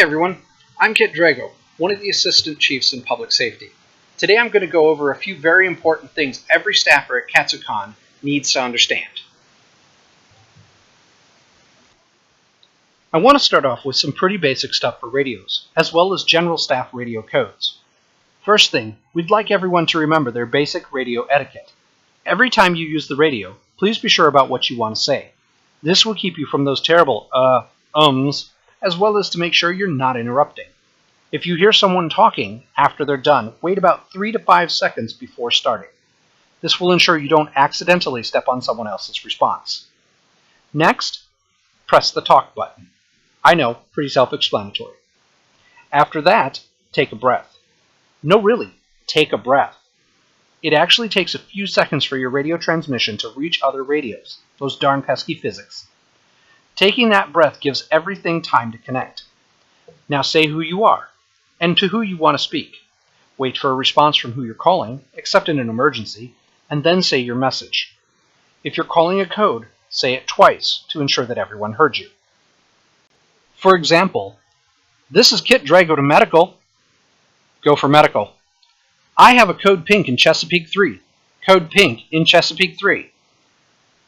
everyone, I'm Kit Drago, one of the Assistant Chiefs in Public Safety. Today I'm going to go over a few very important things every staffer at Katsucon needs to understand. I want to start off with some pretty basic stuff for radios, as well as general staff radio codes. First thing, we'd like everyone to remember their basic radio etiquette. Every time you use the radio, please be sure about what you want to say. This will keep you from those terrible ums, as well as to make sure you're not interrupting. If you hear someone talking after they're done, wait about 3 to 5 seconds before starting. This will ensure you don't accidentally step on someone else's response. Next, press the talk button. I know, pretty self-explanatory. After that, take a breath. No, really, take a breath. It actually takes a few seconds for your radio transmission to reach other radios, those darn pesky physics. Taking that breath gives everything time to connect. Now say who you are, and to who you want to speak. Wait for a response from who you're calling, except in an emergency, and then say your message. If you're calling a code, say it twice to ensure that everyone heard you. For example, this is Kit Drago to medical. Go for medical. I have a code pink in Chesapeake 3. Code pink in Chesapeake 3.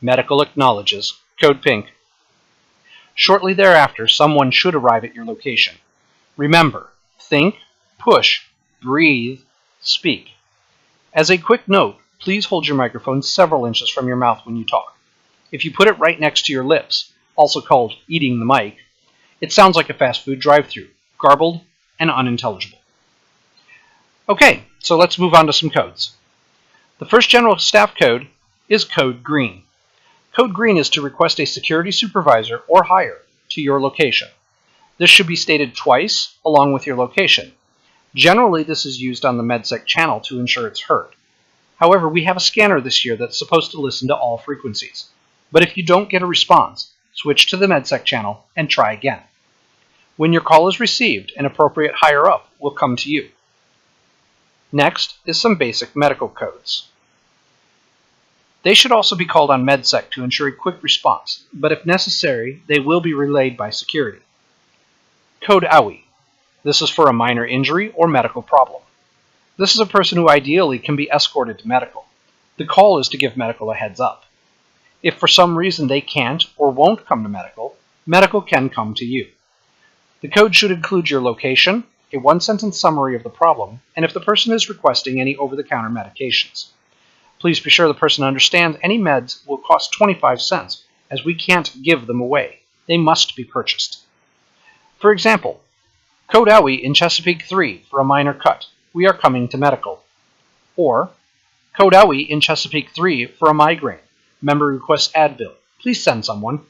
Medical acknowledges. Code pink. Shortly thereafter, someone should arrive at your location. Remember, think, push, breathe, speak. As a quick note, please hold your microphone several inches from your mouth when you talk. If you put it right next to your lips, also called eating the mic, it sounds like a fast food drive-thru, garbled and unintelligible. Okay, so let's move on to some codes. The first general staff code is Code Green. Code Green is to request a security supervisor or higher to your location. This should be stated twice along with your location. Generally, this is used on the MedSec channel to ensure it's heard. However, we have a scanner this year that's supposed to listen to all frequencies. But if you don't get a response, switch to the MedSec channel and try again. When your call is received, an appropriate higher up will come to you. Next is some basic medical codes. They should also be called on MedSec to ensure a quick response, but if necessary, they will be relayed by security. Code OWI. This is for a minor injury or medical problem. This is a person who ideally can be escorted to medical. The call is to give medical a heads up. If for some reason they can't or won't come to medical, medical can come to you. The code should include your location, a one-sentence summary of the problem, and if the person is requesting any over-the-counter medications. Please be sure the person understands any meds will cost 25 cents, as we can't give them away. They must be purchased. For example, Code OWI in Chesapeake 3 for a minor cut. We are coming to medical. Or, Code OWI in Chesapeake 3 for a migraine. Member requests Advil. Please send someone.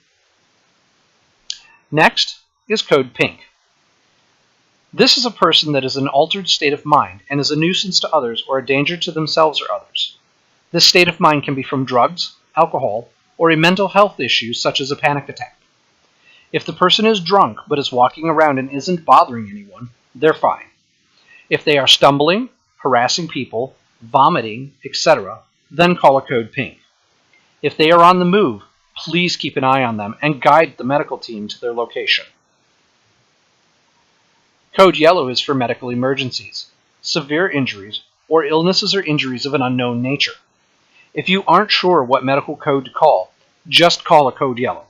Next is Code Pink. This is a person that is in an altered state of mind and is a nuisance to others or a danger to themselves or others. This state of mind can be from drugs, alcohol, or a mental health issue such as a panic attack. If the person is drunk but is walking around and isn't bothering anyone, they're fine. If they are stumbling, harassing people, vomiting, etc., then call a Code Pink. If they are on the move, please keep an eye on them and guide the medical team to their location. Code Yellow is for medical emergencies, severe injuries, or illnesses or injuries of an unknown nature. If you aren't sure what medical code to call, just call a Code Yellow.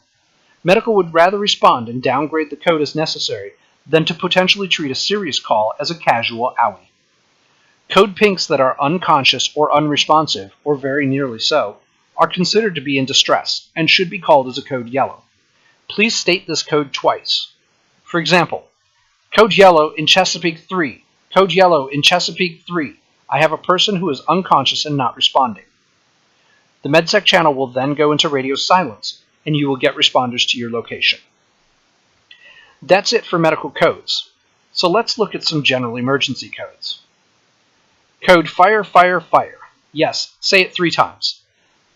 Medical would rather respond and downgrade the code as necessary than to potentially treat a serious call as a casual OWI. Code Pinks that are unconscious or unresponsive, or very nearly so, are considered to be in distress and should be called as a Code Yellow. Please state this code twice. For example, Code Yellow in Chesapeake 3. Code Yellow in Chesapeake 3. I have a person who is unconscious and not responding. The MedSec channel will then go into radio silence, and you will get responders to your location. That's it for medical codes. So let's look at some general emergency codes. Code Fire, Fire, Fire. Yes, say it 3 times.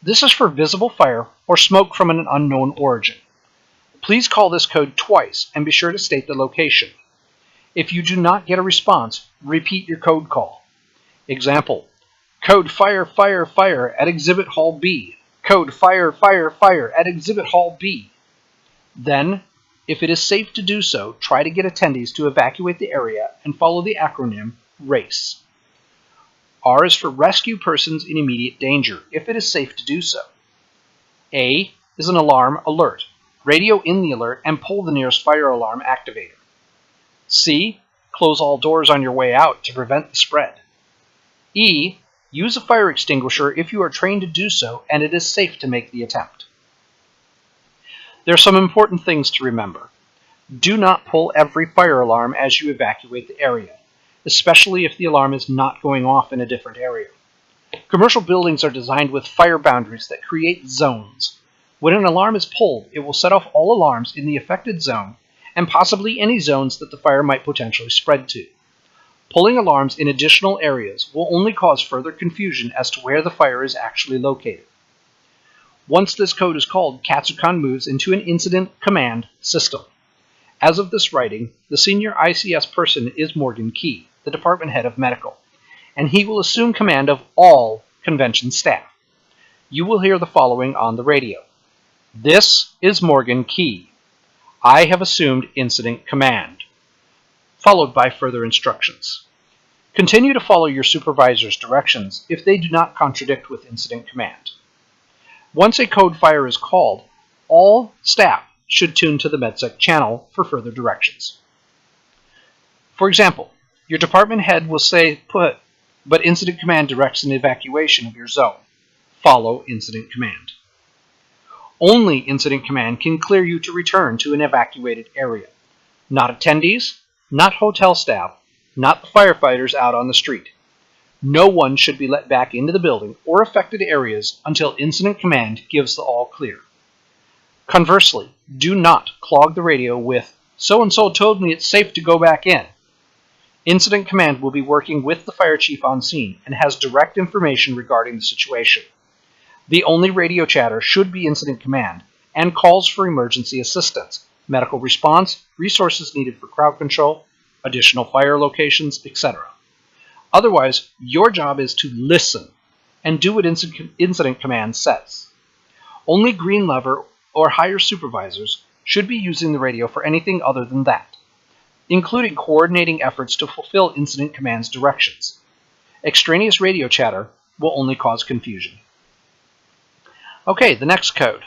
This is for visible fire or smoke from an unknown origin. Please call this code twice and be sure to state the location. If you do not get a response, repeat your code call. Example, Code Fire, Fire, Fire at Exhibit Hall B. Code Fire, Fire, Fire at Exhibit Hall B. Then, If it is safe to do so, try to get attendees to evacuate the area and follow the acronym RACE. R is for rescue persons in immediate danger, if it is safe to do so. A is an alarm alert. Radio in the alert and pull the nearest fire alarm activator. C, close all doors on your way out to prevent the spread. E, use a fire extinguisher if you are trained to do so and it is safe to make the attempt. There are some important things to remember. Do not pull every fire alarm as you evacuate the area, especially if the alarm is not going off in a different area. Commercial buildings are designed with fire boundaries that create zones. When an alarm is pulled, it will set off all alarms in the affected zone and possibly any zones that the fire might potentially spread to. Pulling alarms in additional areas will only cause further confusion as to where the fire is actually located. Once this code is called, Katsucon moves into an incident command system. As of this writing, the senior ICS person is Morgan Key, the department head of medical, and he will assume command of all convention staff. You will hear the following on the radio. This is Morgan Key. I have assumed incident command, followed by further instructions. Continue to follow your supervisor's directions if they do not contradict with incident command. Once a code fire is called, all staff should tune to the MedSec channel for further directions. For example, your department head will say, but incident command directs an evacuation of your zone. Follow incident command. Only incident command can clear you to return to an evacuated area. Not attendees, not hotel staff, not the firefighters out on the street. No one should be let back into the building or affected areas until incident command gives the all clear. Conversely, do not clog the radio with, "So-and-so told me it's safe to go back in." Incident command will be working with the fire chief on scene and has direct information regarding the situation. The only radio chatter should be incident command and calls for emergency assistance, medical response, resources needed for crowd control, additional fire locations, etc. Otherwise, your job is to listen and do what incident command says. Only green level or higher supervisors should be using the radio for anything other than that, including coordinating efforts to fulfill incident command's directions. Extraneous radio chatter will only cause confusion. Okay, the next code.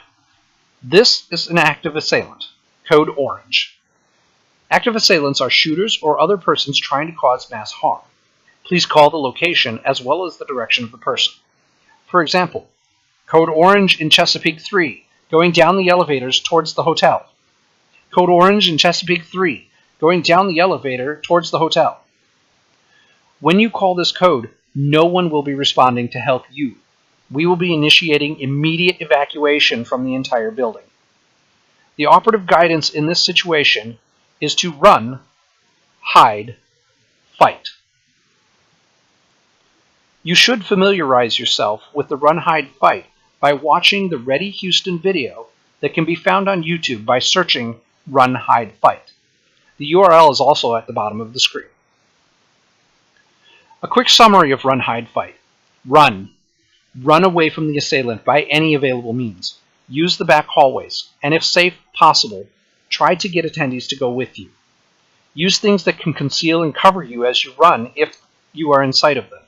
This is an active assailant, code Orange. Active assailants are shooters or other persons trying to cause mass harm. Please call the location as well as the direction of the person. For example, code Orange in Chesapeake 3, going down the elevators towards the hotel. Code Orange in Chesapeake 3, going down the elevator towards the hotel. When you call this code, no one will be responding to help you. We will be initiating immediate evacuation from the entire building. The operative guidance in this situation is to run, hide, fight. You should familiarize yourself with the run, hide, fight by watching the Ready Houston video that can be found on YouTube by searching Run, Hide, Fight. The URL is also at the bottom of the screen. A quick summary of Run, Hide, Fight. Run. Run away from the assailant by any available means. Use the back hallways, and if safe possible, try to get attendees to go with you. Use things that can conceal and cover you as you run if you are in sight of them.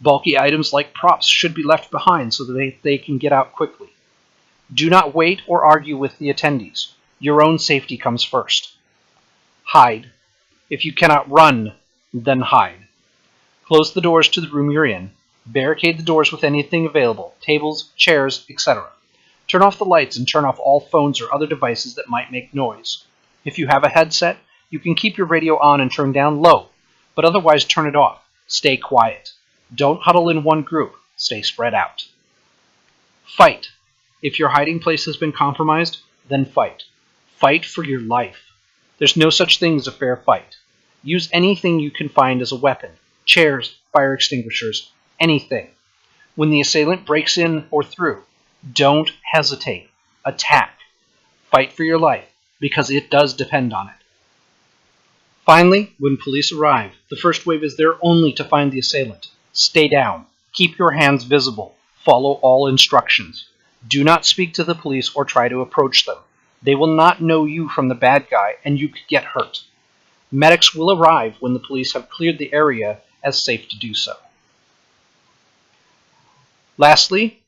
Bulky items like props should be left behind so that they can get out quickly. Do not wait or argue with the attendees. Your own safety comes first. Hide. If you cannot run, then hide. Close the doors to the room you're in. Barricade the doors with anything available, tables, chairs, etc. Turn off the lights and turn off all phones or other devices that might make noise. If you have a headset, you can keep your radio on and turn down low, but otherwise turn it off. Stay quiet. Don't huddle in one group. Stay spread out. Fight. If your hiding place has been compromised, then fight. Fight for your life. There's no such thing as a fair fight. Use anything you can find as a weapon. Chairs, fire extinguishers, anything. When the assailant breaks in or through, don't hesitate. Attack. Fight for your life, because it does depend on it. Finally, when police arrive, the first wave is there only to find the assailant. Stay down. Keep your hands visible. Follow all instructions. Do not speak to the police or try to approach them. They will not know you from the bad guy, and you could get hurt. Medics will arrive when the police have cleared the area as safe to do so. Lastly,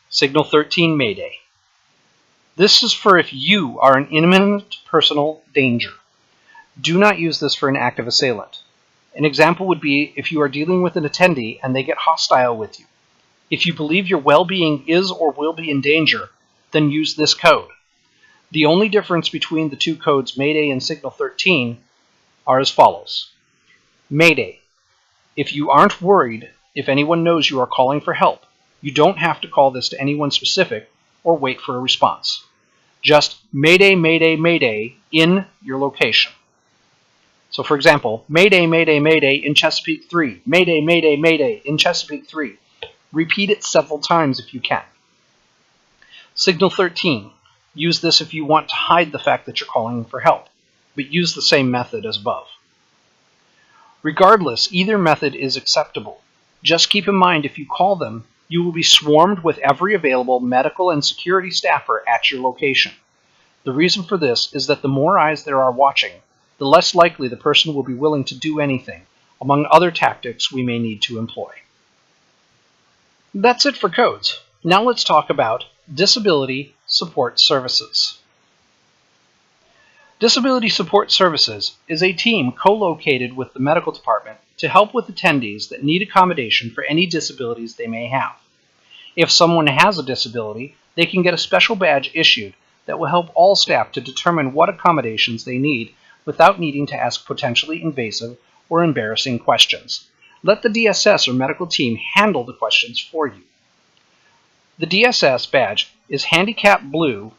Signal 13 Mayday. This is for if you are in imminent personal danger. Do not use this for an active assailant. An example would be if you are dealing with an attendee and they get hostile with you. If you believe your well-being is or will be in danger, then use this code. The only difference between the two codes, Mayday and Signal 13, are as follows. Mayday. If you aren't worried if anyone knows you are calling for help, you don't have to call this to anyone specific or wait for a response. Just Mayday, Mayday, Mayday in your location. So for example, Mayday, Mayday, Mayday in Chesapeake 3. Mayday, Mayday, Mayday in Chesapeake 3. Repeat it several times if you can. Signal 13. Use this if you want to hide the fact that you're calling for help, but use the same method as above. Regardless, either method is acceptable. Just keep in mind if you call them, you will be swarmed with every available medical and security staffer at your location. The reason for this is that the more eyes there are watching, the less likely the person will be willing to do anything, among other tactics we may need to employ. That's it for codes. Now let's talk about Disability Support Services. Disability Support Services is a team co-located with the medical department to help with attendees that need accommodation for any disabilities they may have. If someone has a disability, they can get a special badge issued that will help all staff to determine what accommodations they need without needing to ask potentially invasive or embarrassing questions. Let the DSS or medical team handle the questions for you. The DSS badge is handicap blue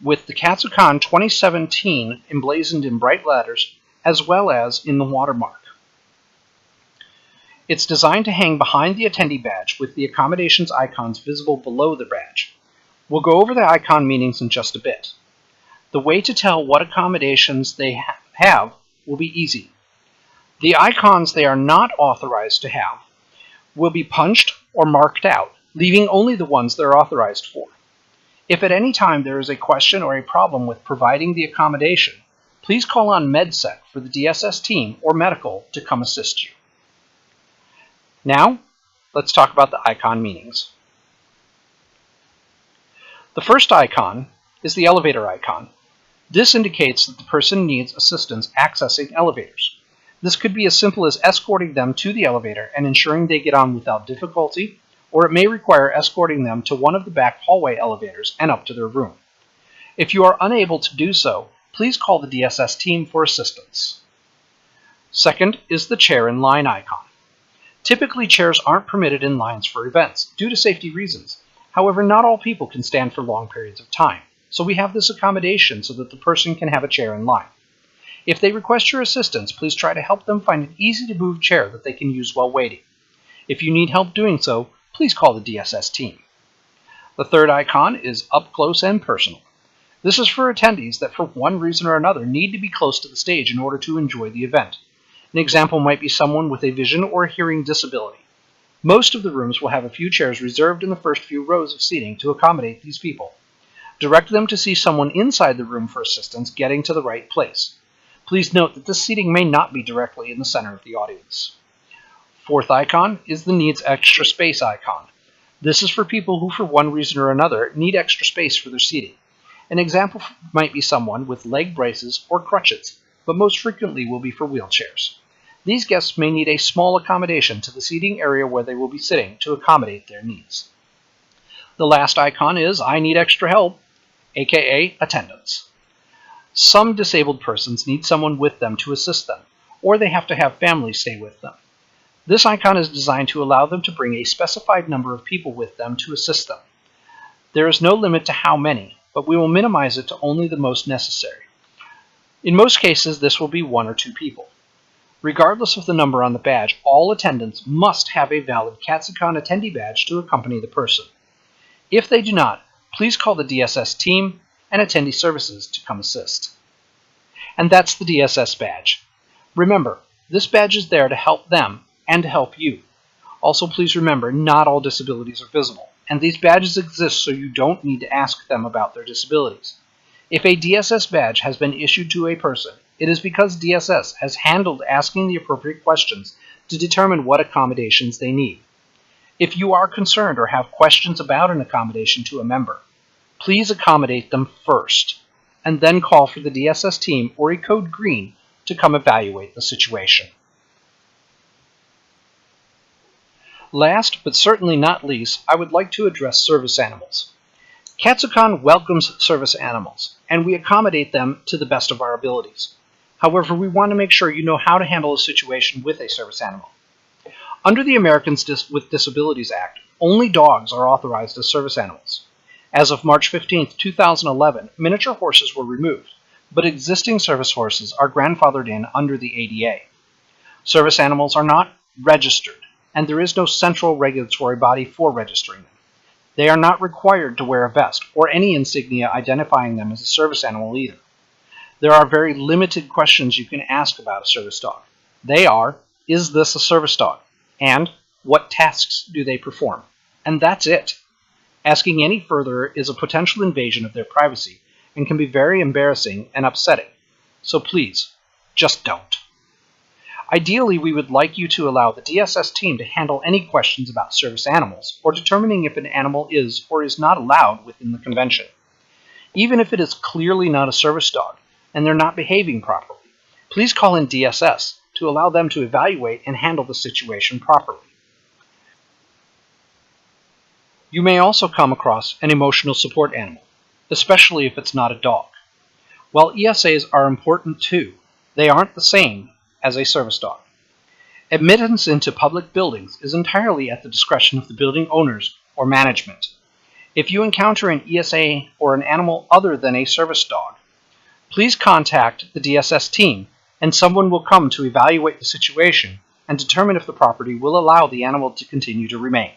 with the Katsucon 2017 emblazoned in bright letters as well as in the watermark. It's designed to hang behind the attendee badge with the accommodations icons visible below the badge. We'll go over the icon meanings in just a bit. The way to tell what accommodations they have will be easy. The icons they are not authorized to have will be punched or marked out, leaving only the ones they're authorized for. If at any time there is a question or a problem with providing the accommodation, please call on MedSec for the DSS team or medical to come assist you. Now, let's talk about the icon meanings. The first icon is the elevator icon. This indicates that the person needs assistance accessing elevators. This could be as simple as escorting them to the elevator and ensuring they get on without difficulty, or it may require escorting them to one of the back hallway elevators and up to their room. If you are unable to do so, please call the DSS team for assistance. Second is the chair in line icon. Typically, chairs aren't permitted in lines for events due to safety reasons. However, not all people can stand for long periods of time, so we have this accommodation so that the person can have a chair in line. If they request your assistance, please try to help them find an easy-to-move chair that they can use while waiting. If you need help doing so, please call the DSS team. The third icon is up close and personal. This is for attendees that for one reason or another need to be close to the stage in order to enjoy the event. An example might be someone with a vision or hearing disability. Most of the rooms will have a few chairs reserved in the first few rows of seating to accommodate these people. Direct them to see someone inside the room for assistance getting to the right place. Please note that this seating may not be directly in the center of the audience. Fourth icon is the needs extra space icon. This is for people who for one reason or another need extra space for their seating. An example might be someone with leg braces or crutches, but most frequently will be for wheelchairs. These guests may need a small accommodation to the seating area where they will be sitting to accommodate their needs. The last icon is I need extra help, aka attendance. Some disabled persons need someone with them to assist them, or they have to have family stay with them. This icon is designed to allow them to bring a specified number of people with them to assist them. There is no limit to how many, but we will minimize it to only the most necessary. In most cases, this will be 1 or 2 people. Regardless of the number on the badge, all attendants must have a valid Katsucon attendee badge to accompany the person. If they do not, please call the DSS team and attendee services to come assist. And that's the DSS badge. Remember, this badge is there to help them and to help you. Also, please remember, not all disabilities are visible, and these badges exist so you don't need to ask them about their disabilities. If a DSS badge has been issued to a person, it is because DSS has handled asking the appropriate questions to determine what accommodations they need. If you are concerned or have questions about an accommodation to a member, please accommodate them first, and then call for the DSS team or a code green to come evaluate the situation. Last, but certainly not least, I would like to address service animals. Katsucon welcomes service animals, and we accommodate them to the best of our abilities. However, we want to make sure you know how to handle a situation with a service animal. Under the Americans with Disabilities Act, only dogs are authorized as service animals. As of March 15, 2011, miniature horses were removed, but existing service horses are grandfathered in under the ADA. Service animals are not registered, and there is no central regulatory body for registering them. They are not required to wear a vest or any insignia identifying them as a service animal either. There are very limited questions you can ask about a service dog. They are, is this a service dog? And what tasks do they perform? And that's it. Asking any further is a potential invasion of their privacy and can be very embarrassing and upsetting. So please, just don't. Ideally, we would like you to allow the DSS team to handle any questions about service animals or determining if an animal is or is not allowed within the convention. Even if it is clearly not a service dog and they're not behaving properly, please call in DSS to allow them to evaluate and handle the situation properly. You may also come across an emotional support animal, especially if it's not a dog. While ESAs are important too, they aren't the same as a service dog. Admittance into public buildings is entirely at the discretion of the building owners or management. If you encounter an ESA or an animal other than a service dog, please contact the DSS team and someone will come to evaluate the situation and determine if the property will allow the animal to continue to remain.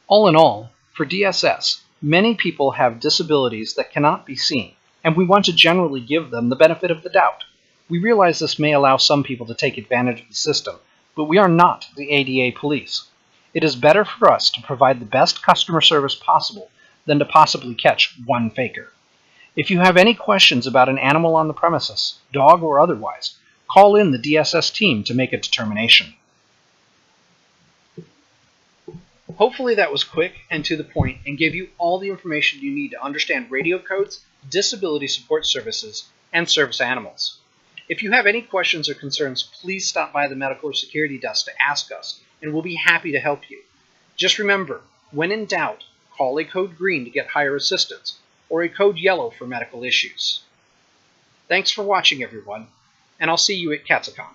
All in all, for DSS, many people have disabilities that cannot be seen, and we want to generally give them the benefit of the doubt. We realize this may allow some people to take advantage of the system, but we are not the ADA police. It is better for us to provide the best customer service possible than to possibly catch one faker. If you have any questions about an animal on the premises, dog or otherwise, call in the DSS team to make a determination. Hopefully that was quick and to the point and gave you all the information you need to understand radio codes, disability support services, and service animals. If you have any questions or concerns, please stop by the medical or security desk to ask us, and we'll be happy to help you. Just remember, when in doubt, call a code green to get higher assistance, or a code yellow for medical issues. Thanks for watching, everyone, and I'll see you at Katsucon.